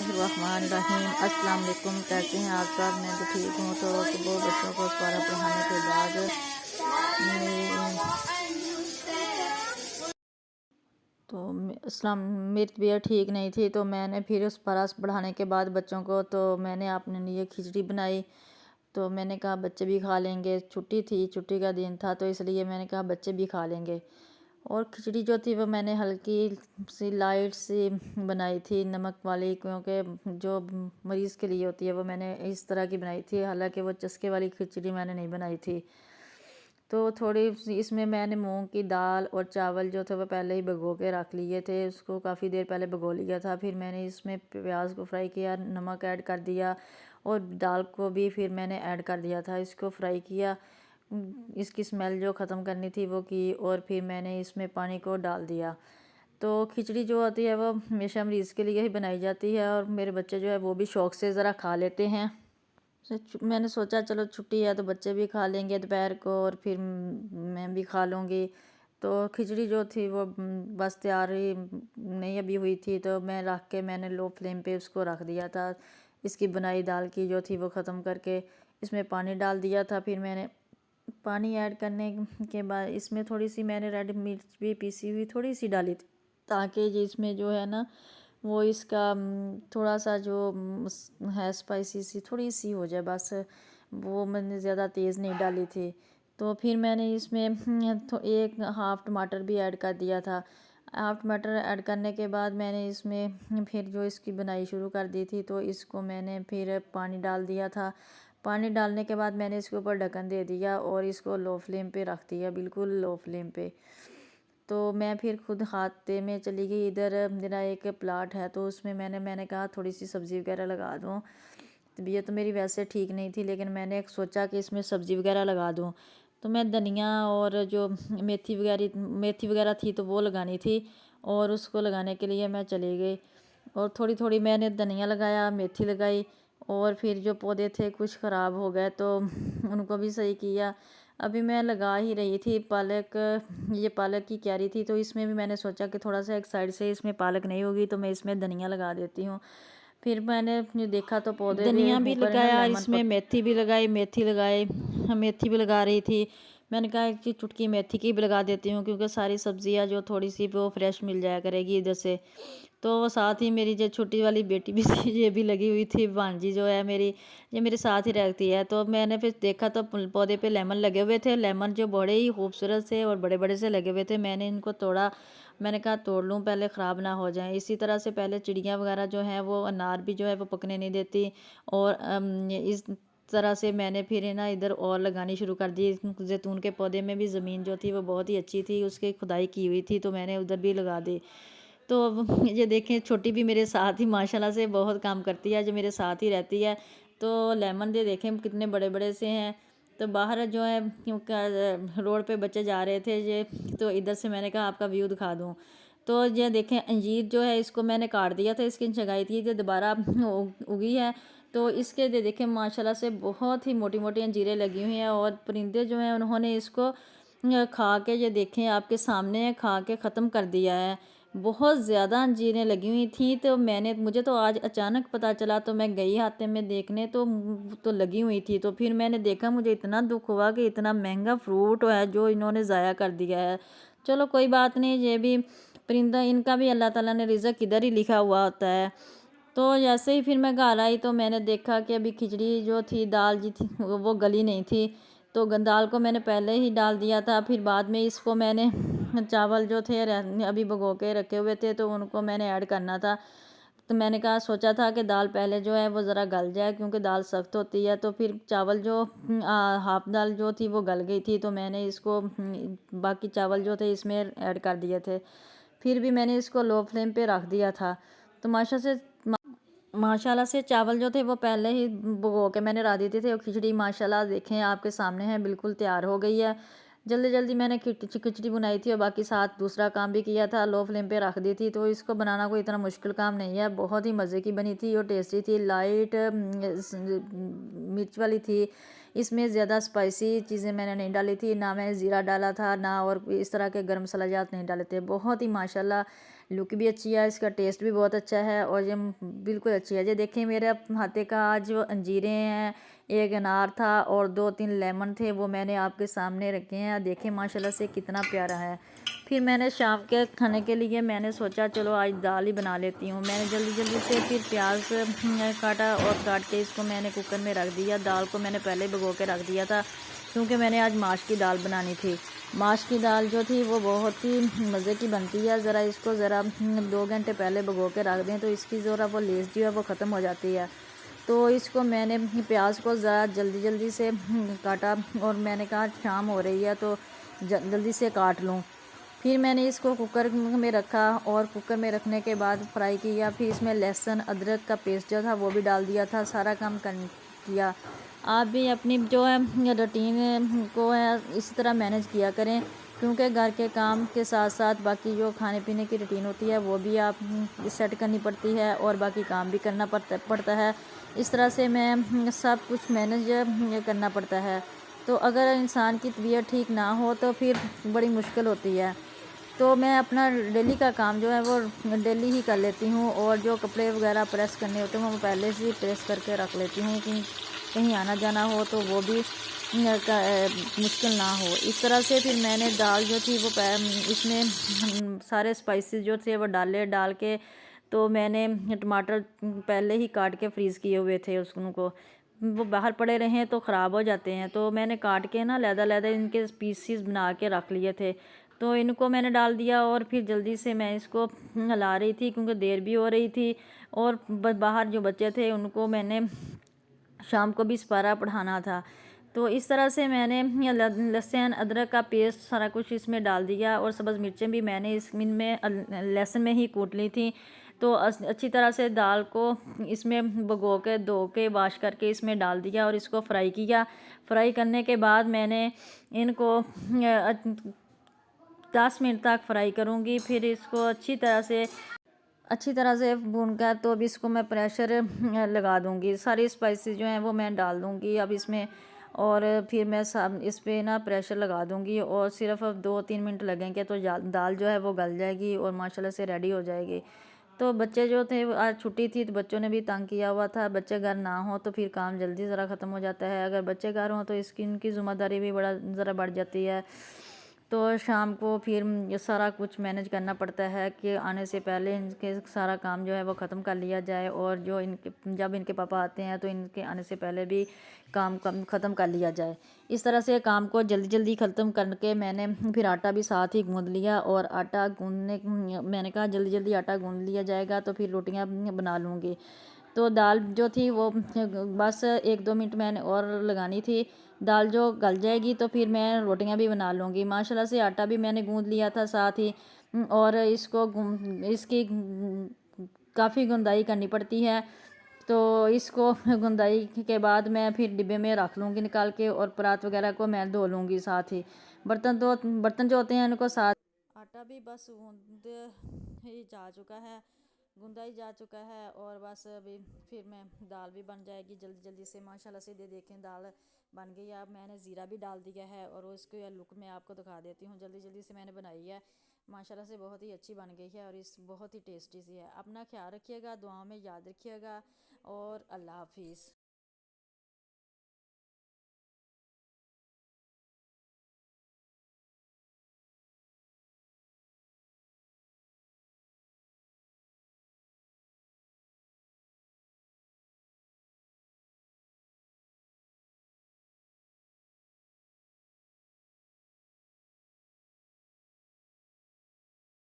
बिस्मिल्लाहिर्रहमानिर्रहीम। अस्सलाम वालेकुम। कैसे हैं आप सब? मैं तो ठीक हूँ। तो सुबह बच्चों को पढ़ा पढ़ाने के बाद मेरी इस्लाम मेरी तबीयत ठीक नहीं थी, तो मैंने फिर उस परास पढ़ाने के बाद बच्चों को तो मैंने अपने लिए खिचड़ी बनाई। तो मैंने कहा बच्चे भी खा लेंगे, छुट्टी थी, छुट्टी का दिन था, तो इसलिए मैंने कहा बच्चे भी खा लेंगे। और खिचड़ी जो थी वो मैंने हल्की सी लाइट सी बनाई थी, नमक वाली, क्योंकि जो मरीज़ के लिए होती है वो मैंने इस तरह की बनाई थी। हालांकि वो चस्के वाली खिचड़ी मैंने नहीं बनाई थी। तो थोड़ी इसमें मैंने मूंग की दाल और चावल जो थे वो पहले ही भिगो के रख लिए थे, उसको काफ़ी देर पहले भिगो लिया था। फिर मैंने इसमें प्याज को फ्राई किया, नमक ऐड कर दिया और दाल को भी फिर मैंने ऐड कर दिया था, इसको फ्राई किया, इसकी स्मेल जो ख़त्म करनी थी वो की, और फिर मैंने इसमें पानी को डाल दिया। तो खिचड़ी जो होती है वो हमेशा मरीज़ के लिए ही बनाई जाती है, और मेरे बच्चे जो है वो भी शौक़ से ज़रा खा लेते हैं। मैंने सोचा चलो छुट्टी है तो बच्चे भी खा लेंगे दोपहर को, और फिर मैं भी खा लूँगी। तो खिचड़ी जो थी वो बस तैयार ही नहीं अभी हुई थी, तो मैं रख के मैंने लो फ्लेम पे उसको रख दिया था। इसकी बुनाई दाल की जो थी वो ख़त्म करके इसमें पानी डाल दिया था। फिर मैंने पानी ऐड करने के बाद इसमें थोड़ी सी मैंने रेड मिर्च भी पीसी हुई थोड़ी सी डाली थी, ताकि जिसमें जो है ना वो इसका थोड़ा सा जो है स्पाइसी सी थोड़ी सी हो जाए बस। वो मैंने ज़्यादा तेज़ नहीं डाली थी। तो फिर मैंने इसमें तो एक हाफ़ टमाटर भी ऐड कर दिया था। हाफ़ टमाटर ऐड करने के बाद मैंने इसमें फिर जो इसकी बनाई शुरू कर दी थी, तो इसको मैंने फिर पानी डाल दिया था। पानी डालने के बाद मैंने इसके ऊपर ढक्कन दे दिया और इसको लो फ्लेम पे रख दिया, बिल्कुल लो फ्लेम पे। तो मैं फिर खुद खाते में चली गई। इधर मेरा एक प्लाट है, तो उसमें मैंने कहा थोड़ी सी सब्ज़ी वगैरह लगा दूँ। तबीयत तो मेरी वैसे ठीक नहीं थी, लेकिन मैंने सोचा कि इसमें सब्ज़ी वगैरह लगा दूँ। तो मैं धनिया और जो मेथी वगैरह थी तो वो लगानी थी, और उसको लगाने के लिए मैं चली गई। और थोड़ी थोड़ी मैंने धनिया लगाया, मेथी लगाई, और फिर जो पौधे थे कुछ ख़राब हो गए तो उनको भी सही किया। अभी मैं लगा ही रही थी पालक, ये पालक की क्यारी थी, तो इसमें भी मैंने सोचा कि थोड़ा सा एक साइड से इसमें पालक नहीं होगी तो मैं इसमें धनिया लगा देती हूँ। फिर मैंने देखा तो पौधे भी धनिया भी ऊपर है ना लगाया, लेमन इसमें पक मेथी भी लगाई, मेथी भी लगा रही थी। मैंने कहा कि चुटकी मेथी की भी लगा देती हूँ, क्योंकि सारी सब्जियां जो थोड़ी सी वो फ्रेश मिल जाया करेगी इधर से। तो वो साथ ही मेरी जो छोटी वाली बेटी भी थी ये भी लगी हुई थी, भांजी जो है मेरी, ये मेरे साथ ही रहती है। तो मैंने फिर देखा तो पौधे पे लेमन लगे हुए थे, लेमन जो बड़े ही खूबसूरत से और बड़े बड़े से लगे हुए थे। मैंने इनको तोड़ा, मैंने कहा तोड़ लूँ पहले, ख़राब ना हो जाए। इसी तरह से पहले चिड़ियाँ वगैरह जो हैं वो अनार भी जो है वो पकने नहीं देती। और इस तरह से मैंने फिर है ना इधर और लगानी शुरू कर दी। जैतून के पौधे में भी ज़मीन जो थी वो बहुत ही अच्छी थी, उसकी खुदाई की हुई थी, तो मैंने उधर भी लगा दी। तो अब ये देखें छोटी भी मेरे साथ ही माशाल्लाह से बहुत काम करती है, जो मेरे साथ ही रहती है। तो लेमन दे देखें कितने बड़े बड़े से हैं। तो बाहर जो है क्योंकि रोड पे बच्चे जा रहे थे ये, तो इधर से मैंने कहा आपका व्यू दिखा दूँ। तो ये देखें अंजीर जो है इसको मैंने काट दिया था, इसकी छगाई थी तो दोबारा उगी है। तो इसके दे देखें माशाल्लाह से बहुत ही मोटी मोटी अंजीरें लगी हुई हैं, और परिंदे जो हैं उन्होंने इसको खा के, ये देखें आपके सामने है, खा के ख़त्म कर दिया है। बहुत ज़्यादा अंजीरें लगी हुई थी, तो मुझे तो आज अचानक पता चला, तो मैं गई हाथे में देखने, तो लगी हुई थी। तो फिर मैंने देखा, मुझे इतना दुख हुआ कि इतना महंगा फ्रूट है जो इन्होंने ज़ाया कर दिया है। चलो कोई बात नहीं, ये भी परिंदा, इनका भी अल्लाह ताला ने रिज़्क़ इधर ही लिखा हुआ होता है। तो जैसे ही फिर मैं घर आई तो मैंने देखा कि अभी खिचड़ी जो थी, दाल जी थी वो गली नहीं थी। तो दाल को मैंने पहले ही डाल दिया था, फिर बाद में इसको मैंने चावल जो थे अभी भिगो के रखे हुए थे तो उनको मैंने ऐड करना था। तो मैंने कहा सोचा था कि दाल पहले जो है वो ज़रा गल जाए, क्योंकि दाल सख्त होती है। तो फिर चावल जो हाफ दाल जो थी वो गल गई थी, तो मैंने इसको बाकी चावल जो थे इसमें ऐड कर दिए थे। फिर भी मैंने इसको लो फ्लेम पे रख दिया था। तो माशाल्लाह से चावल जो थे वो पहले ही भिगो के मैंने रख दिए थे, और खिचड़ी माशाल्लाह देखें आपके सामने है, बिल्कुल तैयार हो गई है। जल्दी जल्दी मैंने खिचड़ी बनाई थी, और बाकी साथ दूसरा काम भी किया था, लो फ्लेम पे रख दी थी। तो इसको बनाना कोई इतना मुश्किल काम नहीं है, बहुत ही मज़े की बनी थी और टेस्टी थी। लाइट मिर्च वाली थी, इसमें ज़्यादा स्पाइसी चीज़ें मैंने नहीं डाली थी, ना मैं ज़ीरा डाला था, ना और इस तरह के गर्म मसाला जात नहीं डाले थे। बहुत ही माशाल्लाह लुक भी अच्छी है, इसका टेस्ट भी बहुत अच्छा है और ये बिल्कुल अच्छी है। ये देखें मेरे हाथे का आज जो अंजीरें हैं, एक अनार था और 2-3 लेमन थे, वो मैंने आपके सामने रखे हैं। देखें माशाल्लाह से कितना प्यारा है। फिर मैंने शाम के खाने के लिए मैंने सोचा चलो आज दाल ही बना लेती हूँ। मैंने जल्दी जल्दी से फिर प्याज काटा और काट के इसको मैंने कुकर में रख दिया। दाल को मैंने पहले भिगो के रख दिया था क्योंकि मैंने आज माश की दाल बनानी थी। माश की दाल जो थी वो बहुत ही मज़े की बनती है। ज़रा इसको ज़रा 2 घंटे पहले भिगो के रख दें तो इसकी ज़रा वो लेस जो है वो ख़त्म हो जाती है। तो इसको मैंने प्याज को ज़रा जल्दी जल्दी से काटा और मैंने कहा शाम हो रही है तो जल्दी से काट लूँ। फिर मैंने इसको कुकर में रखा और कुकर में रखने के बाद फ्राई किया। फिर इसमें लहसुन अदरक का पेस्ट जो था वो भी डाल दिया था। सारा काम किया। आप भी अपनी जो है रूटीन को है इसी तरह मैनेज किया करें क्योंकि घर के काम के साथ साथ बाकी जो खाने पीने की रूटीन होती है वो भी आप सेट करनी पड़ती है और बाकी काम भी करना पड़ता है। इस तरह से मैं सब कुछ मैनेज करना पड़ता है। तो अगर इंसान की तबीयत ठीक ना हो तो फिर बड़ी मुश्किल होती है। तो मैं अपना डेली का काम जो है वो डेली ही कर लेती हूँ और जो कपड़े वगैरह प्रेस करने होते हैं वो पहले से ही प्रेस करके रख लेती हूँ कि कहीं आना जाना हो तो वो भी मुश्किल ना हो। इस तरह से फिर मैंने दाल जो थी वो इसमें सारे स्पाइसेस जो थे वो डाल के तो मैंने टमाटर पहले ही काट के फ्रीज़ किए हुए थे उसको वो बाहर पड़े रहे तो ख़राब हो जाते हैं। तो मैंने काट के ना अलहदा इनके पीसीस बना के रख लिए थे। तो इनको मैंने डाल दिया और फिर जल्दी से मैं इसको हिला रही थी क्योंकि देर भी हो रही थी और बाहर जो बच्चे थे उनको मैंने शाम को भी सपारा पढ़ाना था। तो इस तरह से मैंने लहसुन अदरक का पेस्ट सारा कुछ इसमें डाल दिया और सब्ज़ मिर्चें भी मैंने इनमें लहसुन में ही कूट ली थी। तो अच्छी तरह से दाल को इसमें भिगो के धो के वाश करके इसमें डाल दिया और इसको फ्राई किया। फ्राई करने के बाद मैंने इनको 10 मिनट तक फ्राई करूँगी। फिर इसको अच्छी तरह से भूनकर तो अब इसको मैं प्रेशर लगा दूँगी। सारी स्पाइसेस जो हैं वो मैं डाल दूँगी अब इसमें और फिर मैं सब इस पे ना प्रेशर लगा दूँगी और सिर्फ अब 2-3 मिनट लगेंगे तो दाल जो है वो गल जाएगी और माशाल्लाह से रेडी हो जाएगी। तो बच्चे जो थे आज छुट्टी थी तो बच्चों ने भी तंग किया हुआ था। बच्चे घर ना हो तो फिर काम जल्दी ज़रा ख़त्म हो जाता है। अगर बच्चे घर हों तो इनकी ज़िम्मेदारी भी ज़रा बढ़ जाती है। तो शाम को फिर ये सारा कुछ मैनेज करना पड़ता है कि आने से पहले इनके सारा काम जो है वो ख़त्म कर लिया जाए और जो जब इनके पापा आते हैं तो इनके आने से पहले भी काम ख़त्म कर लिया जाए। इस तरह से काम को जल्दी जल्दी ख़त्म करके मैंने फिर आटा भी साथ ही गूँध लिया और आटा गूँधने मैंने कहा जल्दी जल्दी आटा गूँध लिया जाएगा तो फिर रोटियाँ बना लूँगी। तो दाल जो थी वो बस 1-2 मिनट मैंने और लगानी थी। दाल जो गल जाएगी तो फिर मैं रोटियां भी बना लूँगी। माशाल्लाह से आटा भी मैंने गूँध लिया था साथ ही और इसकी काफ़ी गुंदाई करनी पड़ती है। तो इसको गुंदाई के बाद मैं फिर डिब्बे में रख लूँगी निकाल के और परात वगैरह को मैं धो लूँगी साथ ही। बर्तन जो होते हैं उनको साथ आटा भी बस गूँध ही जा चुका है, गूँधा ही जा चुका है और बस अभी फिर मैं दाल भी बन जाएगी जल्दी जल्दी से। माशाल्लाह से देखें दाल बन गई है। अब मैंने ज़ीरा भी डाल दिया है और उसको लुक मैं आपको दिखा देती हूँ। जल्दी जल्दी से मैंने बनाई है। माशाल्लाह से बहुत ही अच्छी बन गई है और बहुत ही टेस्टी सी है। अपना ख्याल रखिएगा, दुआओं में याद रखिएगा और अल्लाह हाफिज़।